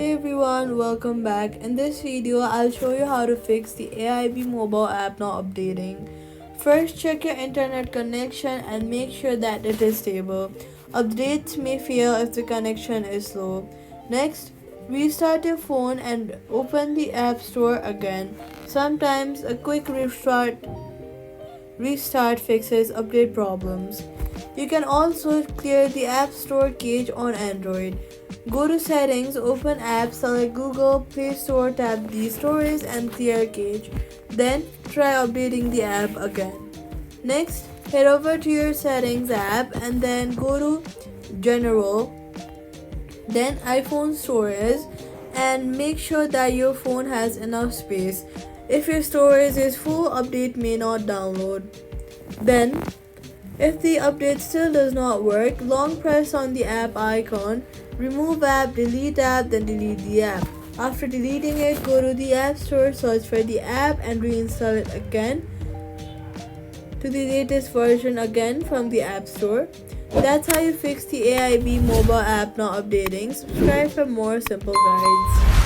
Hey everyone, welcome back. In this video, I'll show you how to fix the AIB mobile app not updating. First, check your internet connection and make sure that it is stable. Updates may fail if the connection is slow. Next, restart your phone and open the App Store again. Sometimes a quick restart fixes update problems. You can also clear the App Store cache on Android. Go to Settings, open Apps, select Google Play Store, tap the Storage and clear cache. Then try updating the app again. Next, head over to your Settings app and then go to General, then iPhone Storage, and make sure that your phone has enough space. If your storage is full, update may not download. Then, if the update still does not work, long press on the app icon, remove app, then delete the app. After deleting it, go to the App Store, search for the app and reinstall it again to the latest version again from the App Store. That's how you fix the AIB mobile app not updating. Subscribe for more simple guides.